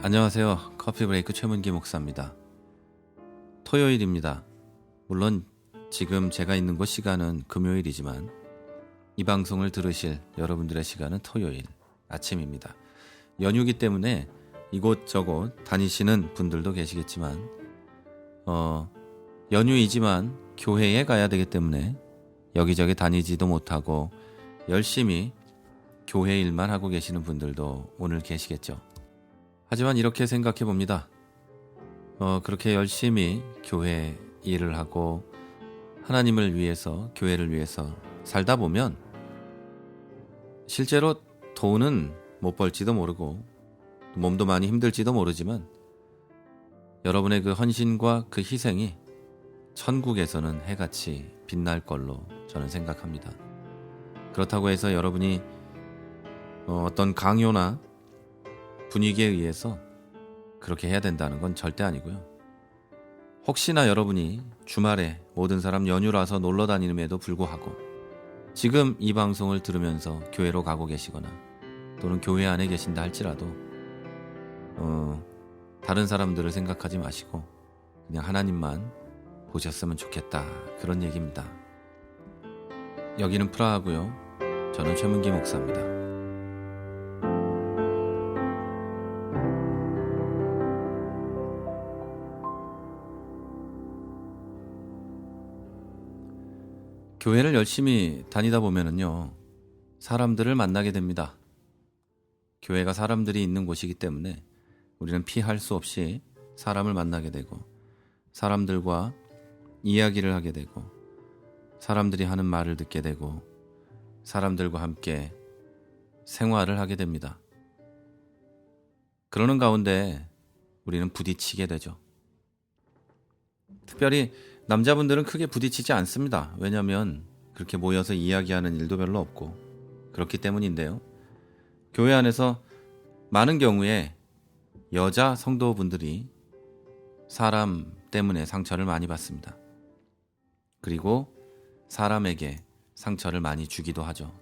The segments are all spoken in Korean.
안녕하세요. 커피브레이크 최문기 목사입니다. 토요일입니다. 물론 지금 제가 있는 곳 시간은 금요일이지만 이 방송을 들으실 여러분들의 시간은 토요일 아침입니다. 연휴기 때문에 이곳저곳 다니시는 분들도 계시겠지만 연휴이지만 교회에 가야 되기 때문에 여기저기 다니지도 못하고 열심히 교회 일만 하고 계시는 분들도 오늘 계시겠죠. 하지만 이렇게 생각해 봅니다. 그렇게 열심히 교회 일을 하고 하나님을 위해서, 교회를 위해서 살다 보면 실제로 돈은 못 벌지도 모르고 몸도 많이 힘들지도 모르지만 여러분의 그 헌신과 그 희생이 천국에서는 해같이 빛날 걸로 저는 생각합니다. 그렇다고 해서 여러분이 어떤 강요나 분위기에 의해서 그렇게 해야 된다는 건 절대 아니고요. 혹시나 여러분이 주말에 모든 사람 연휴라서 놀러 다니는에도 불구하고 지금 이 방송을 들으면서 교회로 가고 계시거나 또는 교회 안에 계신다 할지라도 다른 사람들을 생각하지 마시고 그냥 하나님만 보셨으면 좋겠다, 그런 얘기입니다. 여기는 프라하고요. 저는 최문기 목사입니다. 교회를 열심히 다니다 보면은요, 사람들을 만나게 됩니다. 교회가 사람들이 있는 곳이기 때문에 우리는 피할 수 없이 사람을 만나게 되고 사람들과 이야기를 하게 되고 사람들이 하는 말을 듣게 되고 사람들과 함께 생활을 하게 됩니다. 그러는 가운데 우리는 부딪히게 되죠. 특별히 남자분들은 크게 부딪히지 않습니다. 왜냐하면 그렇게 모여서 이야기하는 일도 별로 없고 그렇기 때문인데요. 교회 안에서 많은 경우에 여자 성도분들이 사람 때문에 상처를 많이 받습니다. 그리고 사람에게 상처를 많이 주기도 하죠.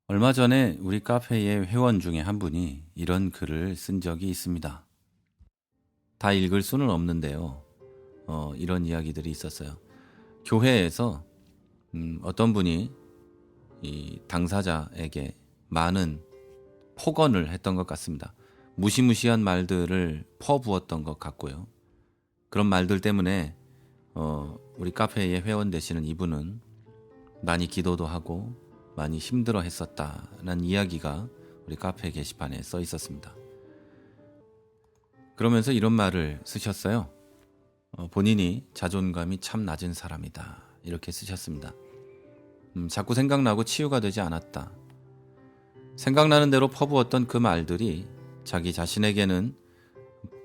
얼마 전에 우리 카페의 회원 중에 한 분이 이런 글을 쓴 적이 있습니다. 다 읽을 수는 없는데요. 이런 이야기들이 있었어요. 교회에서 어떤 분이 이 당사자에게 많은 폭언을 했던 것 같습니다. 무시무시한 말들을 퍼부었던 것 같고요. 그런 말들 때문에 우리 카페의 회원 되시는 이분은 많이 기도도 하고 많이 힘들어 했었다는 이야기가 우리 카페 게시판에 써 있었습니다. 그러면서 이런 말을 쓰셨어요. 본인이 자존감이 참 낮은 사람이다, 이렇게 쓰셨습니다. 자꾸 생각나고 치유가 되지 않았다. 생각나는 대로 퍼부었던 그 말들이 자기 자신에게는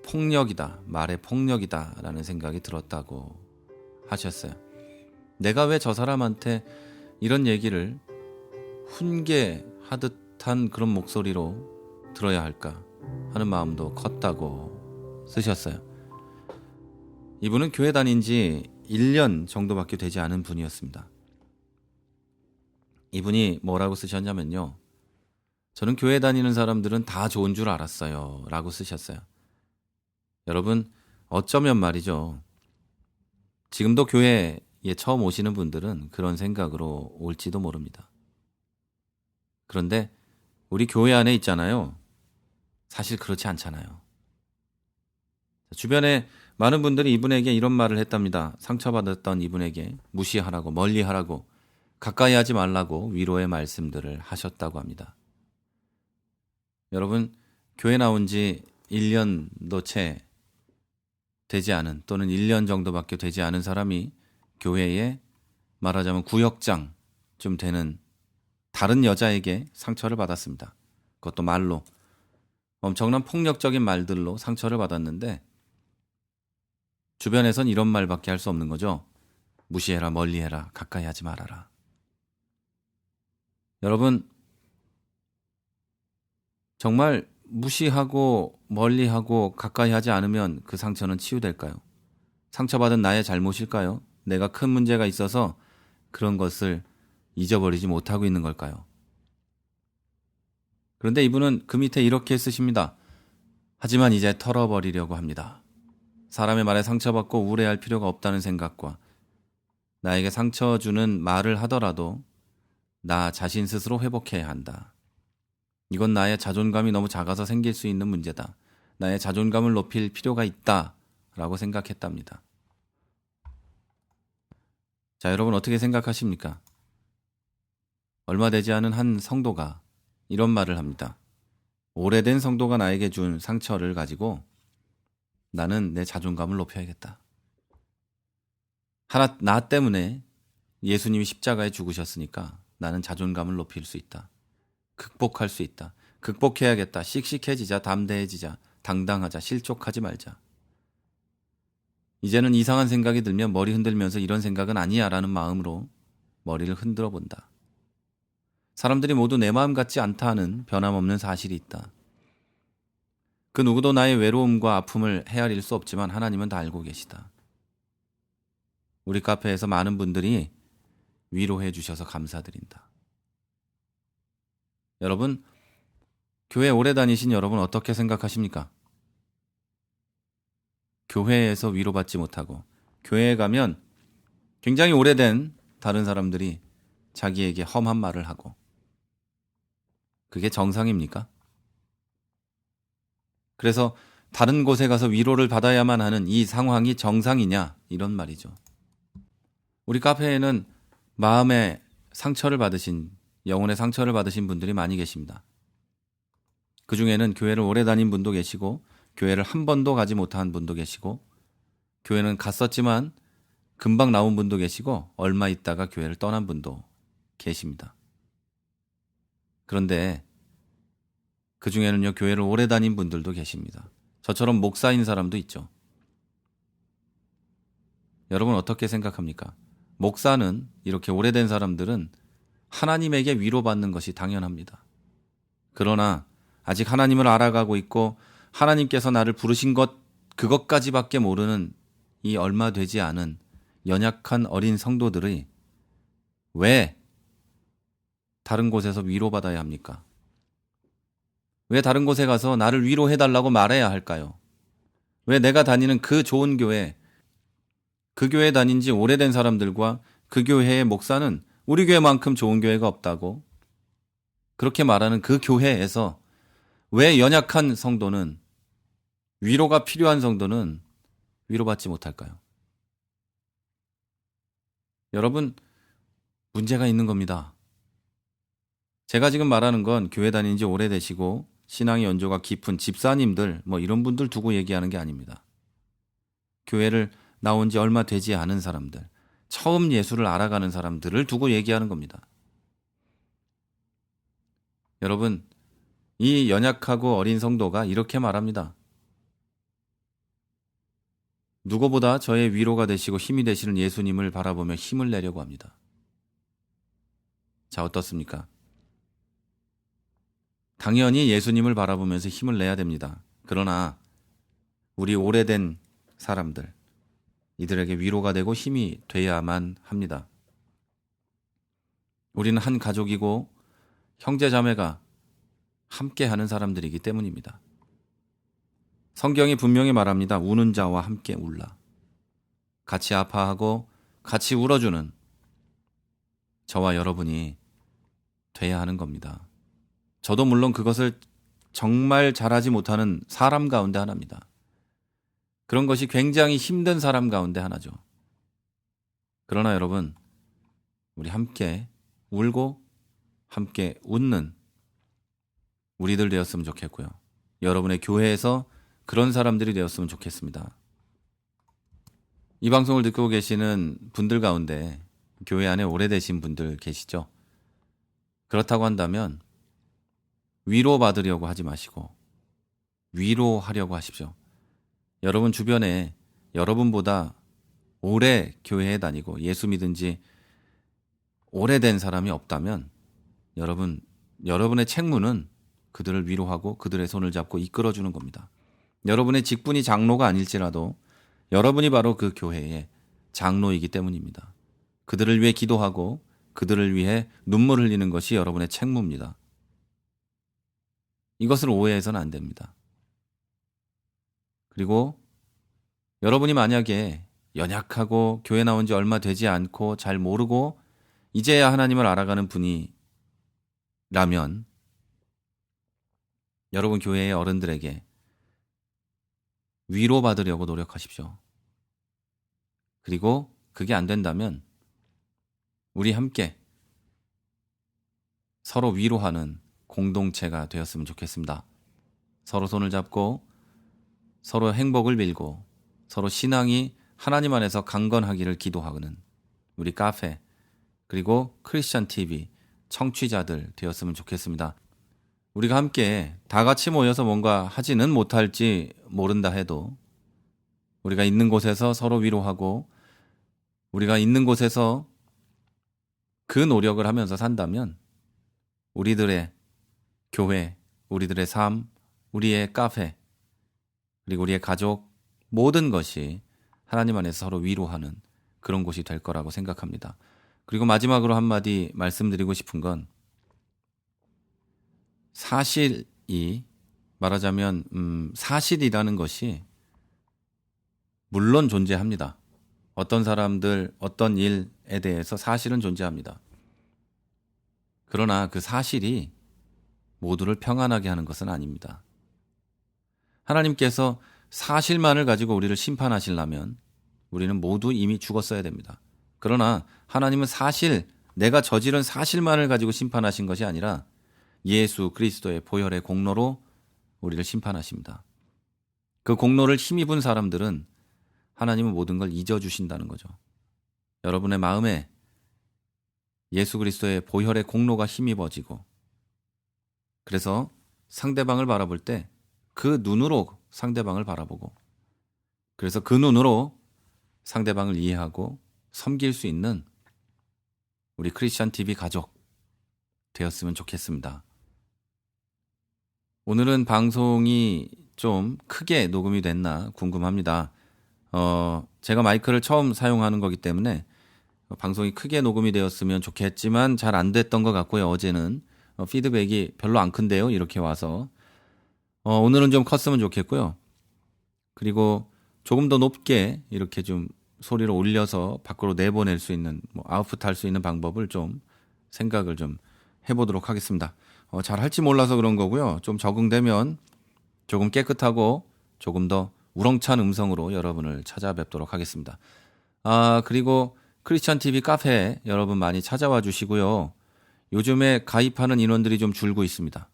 폭력이다, 말의 폭력이다 라는 생각이 들었다고 하셨어요. 내가 왜 저 사람한테 이런 얘기를 훈계하듯한 그런 목소리로 들어야 할까 하는 마음도 컸다고 쓰셨어요. 이분은 교회 다닌 지 1년 정도밖에 되지 않은 분이었습니다. 이분이 뭐라고 쓰셨냐면요. 저는 교회 다니는 사람들은 다 좋은 줄 알았어요 라고 쓰셨어요. 여러분, 어쩌면 말이죠. 지금도 교회에 처음 오시는 분들은 그런 생각으로 올지도 모릅니다. 그런데 우리 교회 안에 있잖아요. 사실 그렇지 않잖아요. 주변에 많은 분들이 이분에게 이런 말을 했답니다. 상처받았던 이분에게 무시하라고, 멀리하라고, 가까이 하지 말라고 위로의 말씀들을 하셨다고 합니다. 여러분, 교회 나온 지 1년도 채 되지 않은, 또는 1년 정도밖에 되지 않은 사람이 교회에 말하자면 구역장 좀 되는 다른 여자에게 상처를 받았습니다. 그것도 말로, 엄청난 폭력적인 말들로 상처를 받았는데 주변에선 이런 말밖에 할 수 없는 거죠. 무시해라, 멀리해라, 가까이 하지 말아라. 여러분, 정말 무시하고 멀리하고 가까이 하지 않으면 그 상처는 치유될까요? 상처받은 나의 잘못일까요? 내가 큰 문제가 있어서 그런 것을 잊어버리지 못하고 있는 걸까요? 그런데 이분은 그 밑에 이렇게 쓰십니다. 하지만 이제 털어버리려고 합니다. 사람의 말에 상처받고 우울해할 필요가 없다는 생각과 나에게 상처 주는 말을 하더라도 나 자신 스스로 회복해야 한다. 이건 나의 자존감이 너무 작아서 생길 수 있는 문제다. 나의 자존감을 높일 필요가 있다. 라고 생각했답니다. 자, 여러분 어떻게 생각하십니까? 얼마 되지 않은 한 성도가 이런 말을 합니다. 오래된 성도가 나에게 준 상처를 가지고 나는 내 자존감을 높여야겠다. 나 때문에 예수님이 십자가에 죽으셨으니까 나는 자존감을 높일 수 있다. 극복할 수 있다. 극복해야겠다. 씩씩해지자, 담대해지자, 당당하자, 실족하지 말자. 이제는 이상한 생각이 들면 머리 흔들면서 이런 생각은 아니야 라는 마음으로 머리를 흔들어 본다. 사람들이 모두 내 마음 같지 않다는 변함없는 사실이 있다. 그 누구도 나의 외로움과 아픔을 헤아릴 수 없지만 하나님은 다 알고 계시다. 우리 카페에서 많은 분들이 위로해 주셔서 감사드린다. 여러분, 교회 오래 다니신 여러분 어떻게 생각하십니까? 교회에서 위로받지 못하고 교회에 가면 굉장히 오래된 다른 사람들이 자기에게 험한 말을 하고 그게 정상입니까? 그래서 다른 곳에 가서 위로를 받아야만 하는 이 상황이 정상이냐? 이런 말이죠. 우리 카페에는 마음의 상처를 받으신, 영혼의 상처를 받으신 분들이 많이 계십니다. 그 중에는 교회를 오래 다닌 분도 계시고 교회를 한 번도 가지 못한 분도 계시고 교회는 갔었지만 금방 나온 분도 계시고 얼마 있다가 교회를 떠난 분도 계십니다. 그런데 그 중에는요, 교회를 오래 다닌 분들도 계십니다. 저처럼 목사인 사람도 있죠. 여러분 어떻게 생각합니까? 목사는 이렇게 오래된 사람들은 하나님에게 위로받는 것이 당연합니다. 그러나 아직 하나님을 알아가고 있고 하나님께서 나를 부르신 그것까지밖에 모르는 이 얼마 되지 않은 연약한 어린 성도들이 왜 다른 곳에서 위로받아야 합니까? 왜 다른 곳에 가서 나를 위로해달라고 말해야 할까요? 왜 내가 다니는 그 좋은 교회, 그 교회 다닌 지 오래된 사람들과 그 교회의 목사는 우리 교회만큼 좋은 교회가 없다고 그렇게 말하는 그 교회에서 왜 연약한 성도는, 위로가 필요한 성도는 위로받지 못할까요? 여러분, 문제가 있는 겁니다. 제가 지금 말하는 건 교회 다닌 지 오래되시고 신앙의 연조가 깊은 집사님들 이런 분들 두고 얘기하는 게 아닙니다. 교회를 나온 지 얼마 되지 않은 사람들, 처음 예수를 알아가는 사람들을 두고 얘기하는 겁니다. 여러분, 이 연약하고 어린 성도가 이렇게 말합니다. 누구보다 저의 위로가 되시고 힘이 되시는 예수님을 바라보며 힘을 내려고 합니다. 자, 어떻습니까? 당연히 예수님을 바라보면서 힘을 내야 됩니다. 그러나 우리 오래된 사람들, 이들에게 위로가 되고 힘이 돼야만 합니다. 우리는 한 가족이고 형제 자매가 함께하는 사람들이기 때문입니다. 성경이 분명히 말합니다. 우는 자와 함께 울라. 같이 아파하고 같이 울어주는 저와 여러분이 돼야 하는 겁니다. 저도 물론 그것을 정말 잘하지 못하는 사람 가운데 하나입니다. 그런 것이 굉장히 힘든 사람 가운데 하나죠. 그러나 여러분, 우리 함께 울고 함께 웃는 우리들 되었으면 좋겠고요. 여러분의 교회에서 그런 사람들이 되었으면 좋겠습니다. 이 방송을 듣고 계시는 분들 가운데 교회 안에 오래되신 분들 계시죠? 그렇다고 한다면 위로받으려고 하지 마시고 위로하려고 하십시오. 여러분 주변에 여러분보다 오래 교회에 다니고 예수 믿은 지 오래된 사람이 없다면 여러분의 책무는 그들을 위로하고 그들의 손을 잡고 이끌어주는 겁니다. 여러분의 직분이 장로가 아닐지라도 여러분이 바로 그 교회의 장로이기 때문입니다. 그들을 위해 기도하고 그들을 위해 눈물 흘리는 것이 여러분의 책무입니다. 이것을 오해해서는 안 됩니다. 그리고 여러분이 만약에 연약하고 교회 나온 지 얼마 되지 않고 잘 모르고 이제야 하나님을 알아가는 분이라면 여러분 교회의 어른들에게 위로받으려고 노력하십시오. 그리고 그게 안 된다면 우리 함께 서로 위로하는 공동체가 되었으면 좋겠습니다. 서로 손을 잡고 서로 행복을 빌고 서로 신앙이 하나님 안에서 강건하기를 기도하는 우리 카페 그리고 크리스찬 TV 청취자들 되었으면 좋겠습니다. 우리가 함께 다 같이 모여서 뭔가 하지는 못할지 모른다 해도 우리가 있는 곳에서 서로 위로하고 우리가 있는 곳에서 그 노력을 하면서 산다면 우리들의 교회, 우리들의 삶, 우리의 카페, 그리고 우리의 가족 모든 것이 하나님 안에서 서로 위로하는 그런 곳이 될 거라고 생각합니다. 그리고 마지막으로 한마디 말씀드리고 싶은 건 사실이 말하자면 사실이라는 것이 물론 존재합니다. 어떤 사람들, 어떤 일에 대해서 사실은 존재합니다. 그러나 그 사실이 모두를 평안하게 하는 것은 아닙니다. 하나님께서 사실만을 가지고 우리를 심판하시려면 우리는 모두 이미 죽었어야 됩니다. 그러나 하나님은 사실, 내가 저지른 사실만을 가지고 심판하신 것이 아니라 예수 그리스도의 보혈의 공로로 우리를 심판하십니다. 그 공로를 힘입은 사람들은 하나님은 모든 걸 잊어주신다는 거죠. 여러분의 마음에 예수 그리스도의 보혈의 공로가 힘입어지고 그래서 상대방을 바라볼 때 그 눈으로 상대방을 바라보고 그래서 그 눈으로 상대방을 이해하고 섬길 수 있는 우리 크리스찬 TV 가족 되었으면 좋겠습니다. 오늘은 방송이 좀 크게 녹음이 됐나 궁금합니다. 제가 마이크를 처음 사용하는 거기 때문에 방송이 크게 녹음이 되었으면 좋겠지만 잘 안 됐던 것 같고요. 어제는 피드백이 별로 안 큰데요. 이렇게 와서 오늘은 좀 컸으면 좋겠고요. 그리고 조금 더 높게 이렇게 좀 소리를 올려서 밖으로 내보낼 수 있는 아웃풋 할 수 있는 방법을 좀 생각을 좀 해보도록 하겠습니다. 잘 할지 몰라서 그런 거고요. 좀 적응되면 조금 깨끗하고 조금 더 우렁찬 음성으로 여러분을 찾아뵙도록 하겠습니다. 그리고 크리스찬 TV 카페 여러분 많이 찾아와 주시고요. 요즘에 가입하는 인원들이 좀 줄고 있습니다.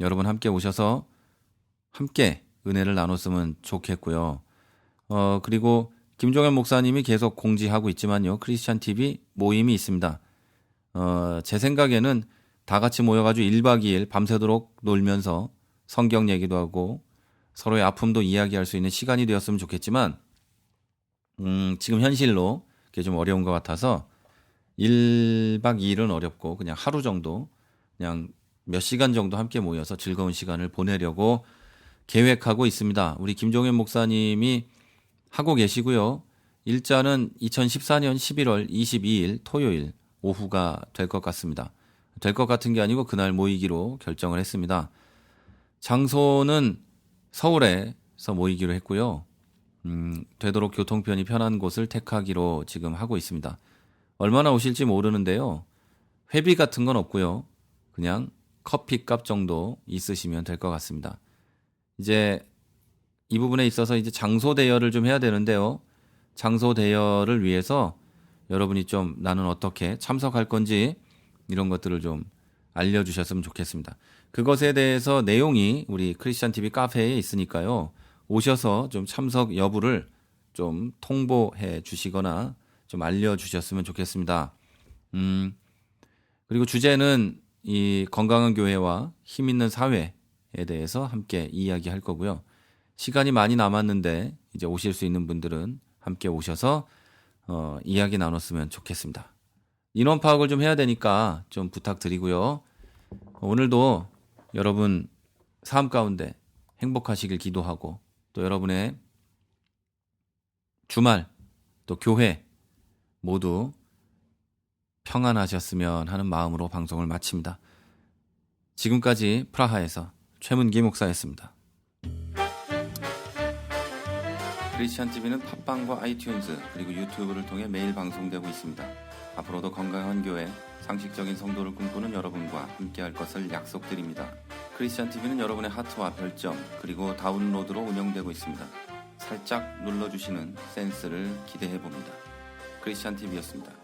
여러분 함께 오셔서 함께 은혜를 나눴으면 좋겠고요. 그리고 김종현 목사님이 계속 공지하고 있지만요. 크리스찬 TV 모임이 있습니다. 제 생각에는 다 같이 모여가지고 1박 2일 밤새도록 놀면서 성경 얘기도 하고 서로의 아픔도 이야기할 수 있는 시간이 되었으면 좋겠지만 지금 현실로 그게 좀 어려운 것 같아서 1박 2일은 어렵고 그냥 하루 정도 그냥 몇 시간 정도 함께 모여서 즐거운 시간을 보내려고 계획하고 있습니다. 우리 김종현 목사님이 하고 계시고요. 일자는 2014년 11월 22일 토요일 오후가 될 것 같습니다. 될 것 같은 게 아니고 그날 모이기로 결정을 했습니다. 장소는 서울에서 모이기로 했고요. 되도록 교통편이 편한 곳을 택하기로 지금 하고 있습니다. 얼마나 오실지 모르는데요. 회비 같은 건 없고요. 그냥 커피값 정도 있으시면 될 것 같습니다. 이제 이 부분에 있어서 이제 장소 대여를 좀 해야 되는데요. 장소 대여를 위해서 여러분이 좀 나는 어떻게 참석할 건지 이런 것들을 좀 알려주셨으면 좋겠습니다. 그것에 대해서 내용이 우리 크리스찬 TV 카페에 있으니까요. 오셔서 좀 참석 여부를 좀 통보해 주시거나 좀 알려주셨으면 좋겠습니다. 그리고 주제는 이 건강한 교회와 힘 있는 사회에 대해서 함께 이야기할 거고요. 시간이 많이 남았는데 이제 오실 수 있는 분들은 함께 오셔서 이야기 나눴으면 좋겠습니다. 인원 파악을 좀 해야 되니까 좀 부탁드리고요. 오늘도 여러분 삶 가운데 행복하시길 기도하고 또 여러분의 주말 또 교회 모두 평안하셨으면 하는 마음으로 방송을 마칩니다. 지금까지 프라하에서 최문기 목사였습니다. 크리스찬 TV는 팟빵과 아이튠즈 그리고 유튜브를 통해 매일 방송되고 있습니다. 앞으로도 건강한 교회, 상식적인 성도를 꿈꾸는 여러분과 함께할 것을 약속드립니다. 크리스찬 TV는 여러분의 하트와 별점 그리고 다운로드로 운영되고 있습니다. 살짝 눌러주시는 센스를 기대해봅니다. 크리스찬 TV였습니다.